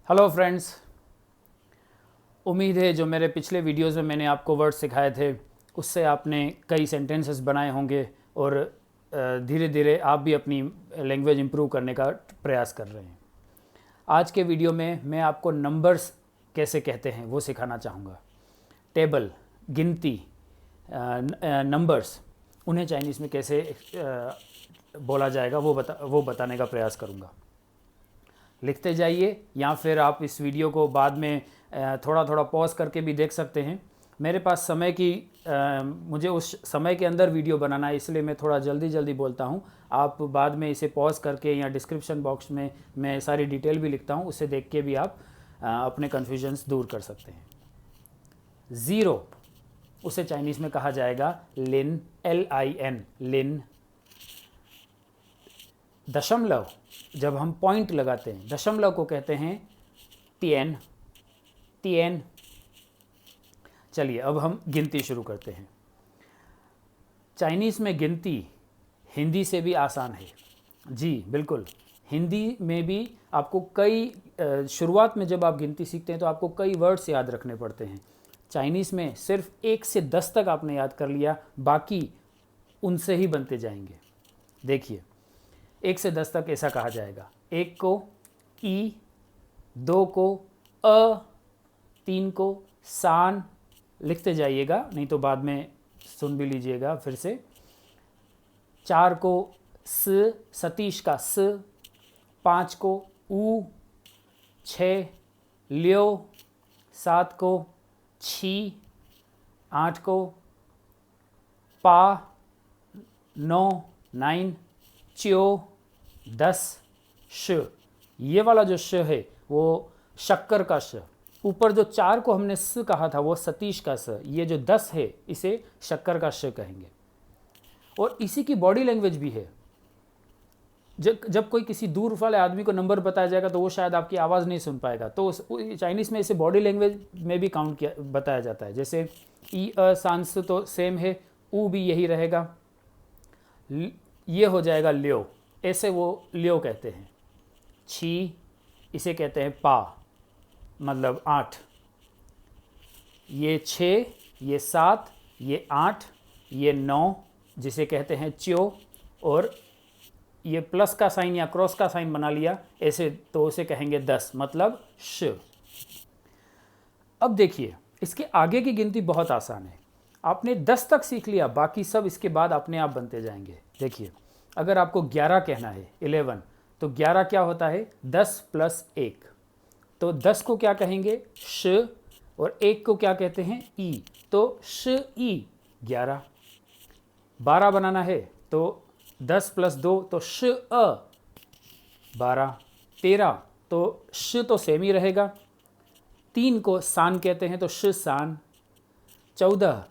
Hello friends, उम्मीद है जो मेरे पिछले वीडियोस में मैंने आपको वर्ड सिखाए थे उससे आपने कई सेंटेंसेस बनाए होंगे और धीरे धीरे आप भी अपनी लैंग्वेज इंप्रूव करने का प्रयास कर रहे हैं। आज के वीडियो में मैं आपको नंबर्स कैसे कहते हैं वो सिखाना चाहूँगा। टेबल, गिनती, नंबर्स, उन्हें चाइनीज़ में कैसे बोला जाएगा वो बताने का प्रयास करूँगा। लिखते जाइए या फिर आप इस वीडियो को बाद में थोड़ा थोड़ा पॉज करके भी देख सकते हैं। मेरे पास समय की मुझे उस समय के अंदर वीडियो बनाना है, इसलिए मैं थोड़ा जल्दी जल्दी बोलता हूँ। आप बाद में इसे पॉज करके या डिस्क्रिप्शन बॉक्स में मैं सारी डिटेल भी लिखता हूँ, उसे देख के भी आप अपने कन्फ्यूजन्स दूर कर सकते हैं। ज़ीरो, उसे चाइनीज़ में कहा जाएगा लिन, LIN, लिन। दशमलव, जब हम पॉइंट लगाते हैं दशमलव को कहते हैं टियन, टियन। चलिए अब हम गिनती शुरू करते हैं। चाइनीज़ में गिनती हिंदी से भी आसान है। जी बिल्कुल, हिंदी में भी आपको कई शुरुआत में जब आप गिनती सीखते हैं तो आपको कई वर्ड्स याद रखने पड़ते हैं। चाइनीज़ में सिर्फ 1 से 10 तक आपने याद कर लिया, बाकी उनसे ही बनते जाएंगे। देखिए 1 से 10 तक ऐसा कहा जाएगा। 1 को ई, 2 को अ, 3 को सान, लिखते जाइएगा नहीं तो बाद में सुन भी लीजिएगा फिर से। 4 को स, सतीश का स। 5 को ऊ, 6 ल्यो। 7 को छी। 8 को पा, 9 9 च्यो। 10 श। ये वाला जो श है वो शक्कर का श। ऊपर जो 4 को हमने स कहा था वो सतीश का स। ये जो 10 है इसे शक्कर का श कहेंगे। और इसी की बॉडी लैंग्वेज भी है। जब कोई किसी दूर वाले आदमी को नंबर बताया जाएगा तो वो शायद आपकी आवाज़ नहीं सुन पाएगा, तो चाइनीज़ में इसे बॉडी लैंग्वेज में भी काउंट किया बताया जाता है। जैसे ई, अ, सांस तो सेम है, ऊ भी यही रहेगा। ये हो जाएगा ल्यो, ऐसे वो ल्यो कहते हैं। छी, इसे कहते हैं पा, मतलब 8। ये 6, ये 7, ये 8, ये 9, जिसे कहते हैं च्यो। और ये प्लस का साइन या क्रॉस का साइन बना लिया ऐसे तो उसे कहेंगे 10, मतलब श। अब देखिए इसके आगे की गिनती बहुत आसान है। आपने 10 तक सीख लिया, बाकी सब इसके बाद अपने आप बनते जाएंगे। देखिए अगर आपको 11 कहना है, 11, तो 11 क्या होता है? 10 + 1। तो 10 को क्या कहेंगे? श। और 1 को क्या कहते हैं? ई। तो श ई 11। 12 बनाना है तो 10 + 2 तो श अ 12। 13 तो श तो सेम ही रहेगा। 3 को सान कहते हैं तो श सान। 14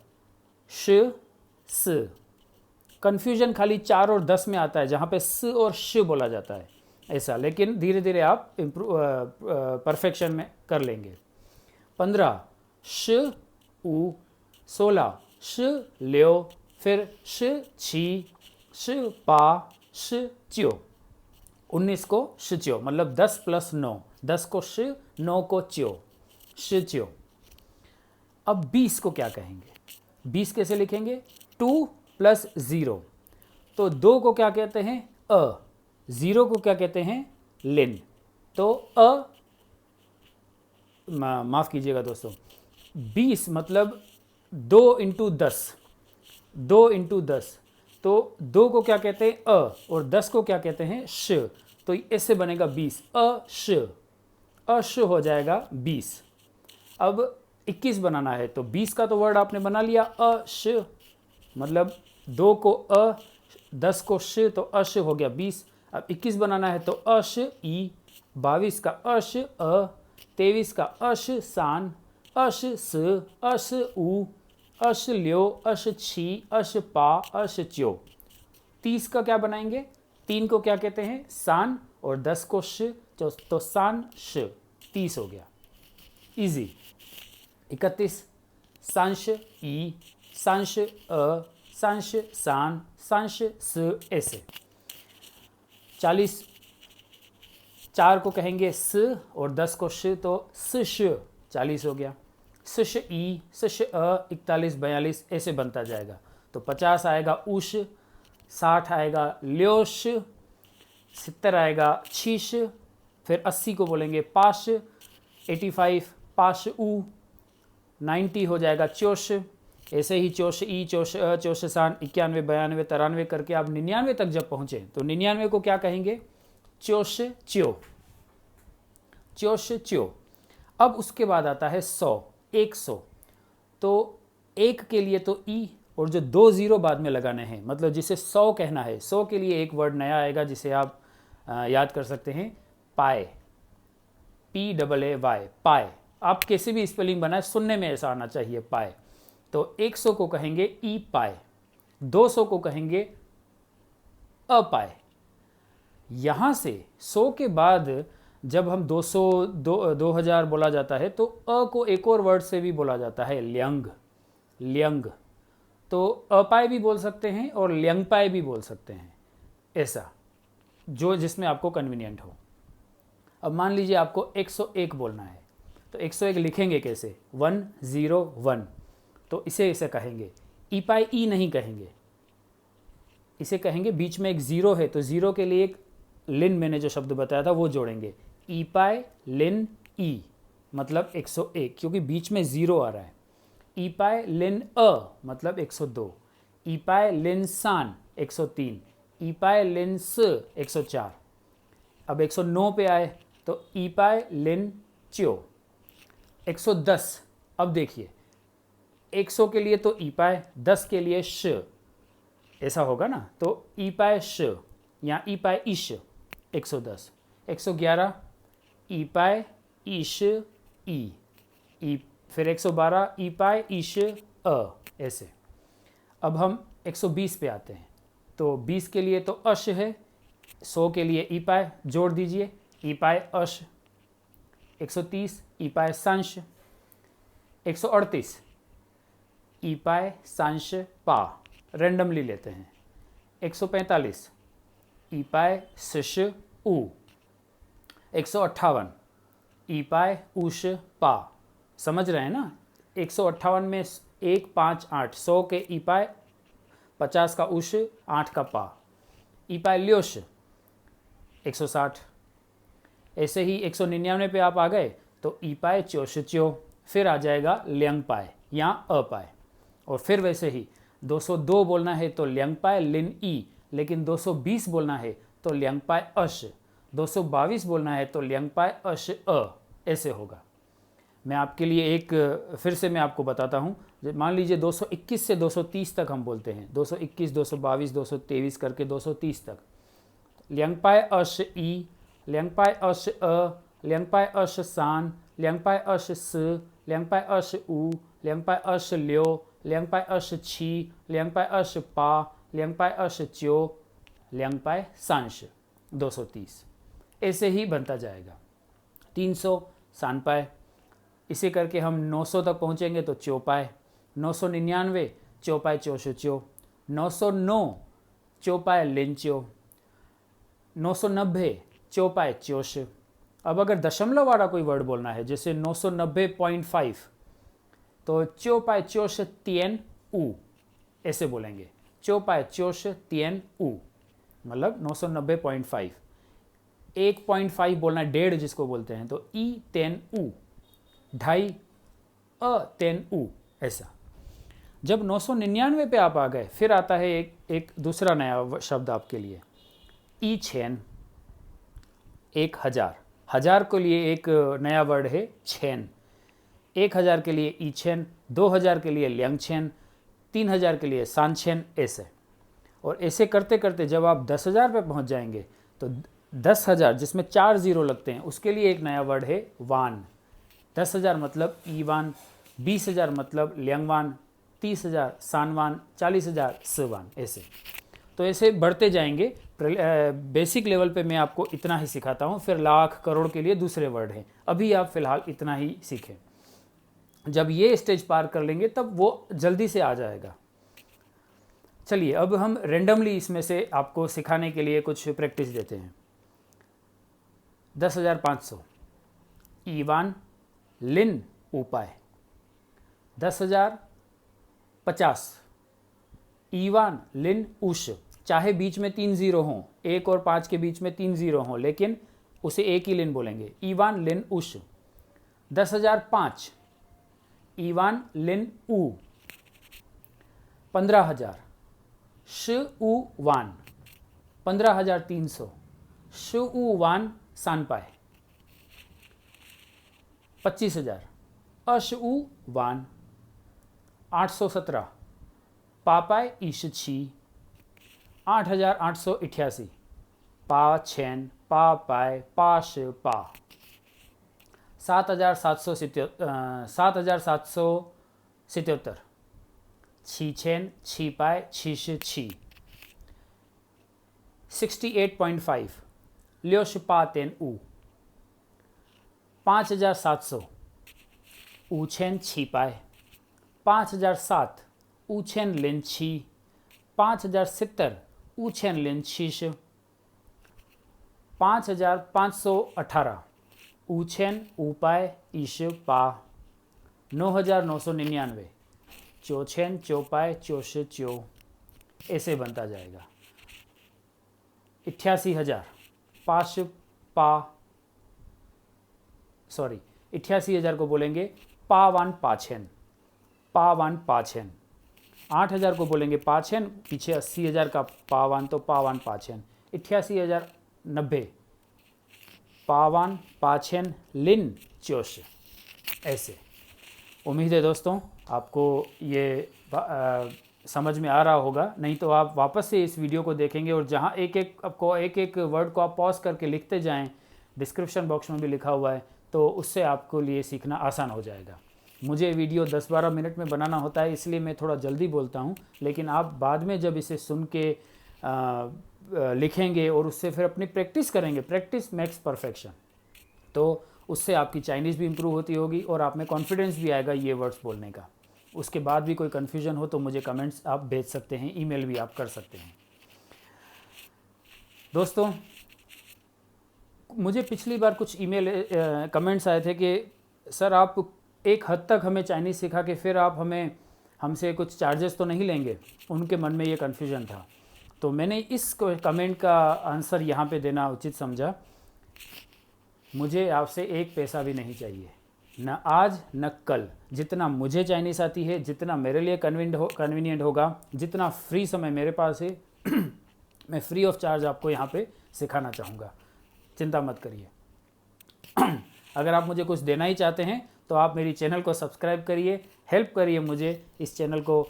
श स। कन्फ्यूजन खाली 4 और 10 में आता है जहाँ पे स और श बोला जाता है ऐसा, लेकिन धीरे धीरे आप परफेक्शन में कर लेंगे। 15 श ऊ। 16 श ल्यो। फिर श छी, श पा, श च्यो। 19 को श च्यो, मतलब 10 + 9। 10 को श, 9 को च्यो, श च्यो। अब 20 को क्या कहेंगे? 20 कैसे लिखेंगे? 2 + 0। तो 2 को क्या कहते हैं? अ। 0 को क्या कहते हैं? लिन। तो माफ़ कीजिएगा दोस्तों, 20 मतलब 2 × 10। 2 × 10, तो 2 को क्या कहते हैं? अ। और 10 को क्या कहते हैं? श। तो ऐसे बनेगा 20, अश। अश हो जाएगा 20। अब 21 बनाना है तो 20 का तो वर्ड आपने बना लिया, अश, मतलब 2 को अ, 10 को श, तो अश हो गया 20। अब 21 बनाना है तो अश ई। 22 का अश अ। 23 का अश सान, अश स, अश ऊ, अश ल्यो, अश छी, अश पा, अश च्यो। 30 का क्या बनाएंगे? 3 को क्या कहते हैं? सान। और 10 को श, तो सान श। 30 हो गया, इजी। 31 सांश ई, सांश अ, सांश सान, सांश स, ऐसे। 40 4 को कहेंगे स और 10 को श, तो श 40 हो गया। श ई, श अ 41 42 ऐसे बनता जाएगा। तो 50 आएगा उश, 60 आएगा ल्योश, 70 आएगा छीश, फिर 80 को बोलेंगे पाश, 85 पाश ऊ, 90 हो जाएगा चोश, ऐसे ही चोश ई, चोश अ, चोश सान, 91 92 93 करके आप 99 तक जब पहुँचे तो 99 को क्या कहेंगे? चोश च्यो, चोश च्यो। अब उसके बाद आता है 100, 100। तो 1 के लिए तो ई और जो 2 ज़ीरो बाद में लगाने हैं, मतलब जिसे 100 कहना है, 100 के लिए एक वर्ड नया आएगा जिसे आप याद कर सकते हैं, पाए, PAAY, पाए। आप कैसे भी स्पेलिंग बनाए, सुनने में ऐसा आना चाहिए, पाए। तो 100 को कहेंगे ई पाए, 200 को कहेंगे अपाए। यहाँ से 100 के बाद जब हम 200 2000 बोला जाता है तो अ को एक और वर्ड से भी बोला जाता है, ल्यंग, ल्यंग। तो अपाए भी बोल सकते हैं और ल्यंगपाए भी बोल सकते हैं, ऐसा जो जिसमें आपको कन्वीनियंट हो। अब मान लीजिए आपको 101 बोलना है, तो 101 लिखेंगे कैसे? 101, तो इसे ऐसे कहेंगे, ई पाई ई नहीं कहेंगे, इसे कहेंगे, बीच में एक ज़ीरो है तो ज़ीरो के लिए एक लिन, मैंने जो शब्द बताया था वो जोड़ेंगे, ई पाए लिन ई, मतलब 101, क्योंकि बीच में ज़ीरो आ रहा है। ई पाए लिन अ मतलब 102, ई पाए लिन सान 103, ई पाए लिन स 104। अब 109 पे आए तो ई पाए लिन च्यो, 110। अब देखिए 100 के लिए तो ई पाए, 10 के लिए श, ऐसा होगा ना, तो ई पाए श या ई पाए ईश 110। 111 ई पाए ईश ई, फिर 112 ई पाए ईश अ, ऐसे। अब हम 120 पे आते हैं, तो 20 के लिए तो अश है, 100 के लिए ई पाए जोड़ दीजिए, ई पाए अश। 130 ई पाए सांश, 138 ई पाए सांश पा, रेंडमली लेते हैं। 145 ई पाए सश ऊ, 158 ई पाए उश पा। समझ रहे हैं ना? 158 में 1 5 8, 100 के ई पाए, 50 का उश, 8 का पा, ई पाए ल्योश 160। ऐसे ही 199 पे आप आ गए तो ई पाए च्योश च्यो, फिर आ जाएगा ल्यंग पाए या अ पाए। और फिर वैसे ही 202 बोलना है तो ल्यंग पाए लिन ई, लेकिन 220 बोलना है तो ल्यंग पाए अश, 222 बोलना है तो ल्यंग पाए अश अ, ऐसे होगा। मैं आपके लिए एक फिर से मैं आपको बताता हूँ। मान लीजिए 221 से 230 तक हम बोलते हैं, 221 222 223 करके 230 तक। ल्यंग पाए अश ई, ल्यंग पाए अश अ, ल्यंग पाए अश सान, ल्यंग पाए अश स, ल्यंग पाए अश ऊ, ल्यंग पाए अश ल्यो, ल्यंग पाए अश छी, ल्यंग पाए अश पा, ल्यंग पाए अश च्यो, ल्यंग पाए सांश 230। ऐसे ही बनता जाएगा। 300 सान पाए, इसे करके हम 900 तक पहुँचेंगे तो चौपाए, 999 चौपाए चौश च्यो, 909 चौपाए लिंच्यो, 990 चौपाए च्योश। अब अगर दशमलव वाला कोई वर्ड बोलना है, जैसे 990.5, तो चौपाए चौश तियन ऊ, ऐसे बोलेंगे, चौपाए चौश तियन ऊ, मतलब 990.5। 1.5 बोलना है, 1.5 जिसको बोलते हैं, तो ई तेन ऊ, 2.5 अ तेन ऊ, ऐसा। जब 999 पे आप आ गए, फिर आता है एक दूसरा नया शब्द आपके लिए, ई छेन, 1000। 1000 के लिए एक नया वर्ड है छेन, 1000 के लिए ई छेन, 2000 के लिए ल्यंग छेन, 3000 के लिए सान छेन, ऐसे। और ऐसे करते करते जब आप 10,000 पे पहुंच जाएंगे तो 10,000 जिसमें 4 ज़ीरो लगते हैं उसके लिए एक नया वर्ड है वान। 10,000 मतलब ईवान, 20,000 मतलब ल्यंगवान, 30,000 सानवान, 40,000 सवान, ऐसे। तो ऐसे बढ़ते जाएंगे। बेसिक लेवल पे मैं आपको इतना ही सिखाता हूँ, फिर लाख करोड़ के लिए दूसरे वर्ड हैं। अभी आप फिलहाल इतना ही सीखें, जब ये स्टेज पार कर लेंगे तब वो जल्दी से आ जाएगा। चलिए अब हम रेंडमली इसमें से आपको सिखाने के लिए कुछ प्रैक्टिस देते हैं। 10,500 ईवान लिन ऊपाय। 10,050 ईवान लिन उश। चाहे बीच में 3 जीरो हों, 1 और 5 के बीच में 3 जीरो हों, लेकिन उसे एक ही लिन बोलेंगे, ईवान लिन उश। 10,005 ईवान लिन ऊ। 15,000 श उ वान। 15,300 श उ वान सानपाय। 25,000 अश उ वान। 817 पापाय ईश छी। 8,888 पा छेन पा पाय पाश पा। 7,777 छी छेन छी पाय छीश छी। 68.5 ल्योश पा तेन ऊ। 5,700 ऊछेन छी पाय। 5,007 ऊछेन लिन छी। 5,070 ऊछेन लिन छीश। 5,518 ऊछेन ऊपाय ईश पा। 9,999 चोछेन चोपाय चोश चो। ऐसे बनता जाएगा। 88,000 पाश पा, सॉरी 88,000 को बोलेंगे पावान पाछेन। पावान पाछेन। 8,000 को बोलेंगे पाछेन, पीछे 80,000 का पावान, तो पावान पाछेन। 88,090 पावान पाछेन लिन चोश। ऐसे। उम्मीद है दोस्तों आपको ये समझ में आ रहा होगा। नहीं तो आप वापस से इस वीडियो को देखेंगे और जहाँ एक एक वर्ड को आप पॉज करके लिखते जाएं, डिस्क्रिप्शन बॉक्स में भी लिखा हुआ है, तो उससे आपको लिए सीखना आसान हो जाएगा। मुझे वीडियो 10-12 मिनट में बनाना होता है, इसलिए मैं थोड़ा जल्दी बोलता हूँ, लेकिन आप बाद में जब इसे सुन के लिखेंगे और उससे फिर अपनी प्रैक्टिस करेंगे, प्रैक्टिस मेक्स परफेक्शन, तो उससे आपकी चाइनीज़ भी इम्प्रूव होती होगी और आप में कॉन्फिडेंस भी आएगा ये वर्ड्स बोलने का। उसके बाद भी कोई कन्फ्यूजन हो तो मुझे कमेंट्स आप भेज सकते हैं, ईमेल भी आप कर सकते हैं। दोस्तों, मुझे पिछली बार कुछ ईमेल कमेंट्स आए थे कि सर आप एक हद तक हमें चाइनीज़ सिखा के फिर आप हमसे कुछ चार्जेस तो नहीं लेंगे। उनके मन में ये कन्फ्यूजन था, तो मैंने इस कमेंट का आंसर यहाँ पे देना उचित समझा। मुझे आपसे एक पैसा भी नहीं चाहिए, न आज न कल। जितना मुझे चाइनीज़ आती है, जितना मेरे लिए कन्वीनियंट होगा, जितना फ्री समय मेरे पास है मैं फ्री ऑफ चार्ज आपको यहाँ पे सिखाना चाहूँगा। चिंता मत करिए। अगर आप मुझे कुछ देना ही चाहते हैं तो आप मेरी चैनल को सब्सक्राइब करिए, हेल्प करिए मुझे इस चैनल को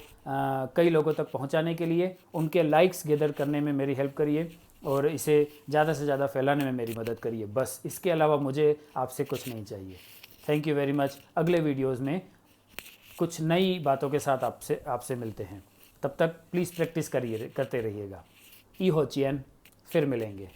कई लोगों तक पहुंचाने के लिए, उनके लाइक्स गैदर करने में मेरी हेल्प करिए और इसे ज़्यादा से ज़्यादा फैलाने में मेरी मदद करिए। बस इसके अलावा मुझे आपसे कुछ नहीं चाहिए। Thank you very much. अगले वीडियोज़ में कुछ नई बातों के साथ आपसे मिलते हैं। तब तक प्लीज़ प्रैक्टिस करते रहिएगा। ई हो चियन, फिर मिलेंगे।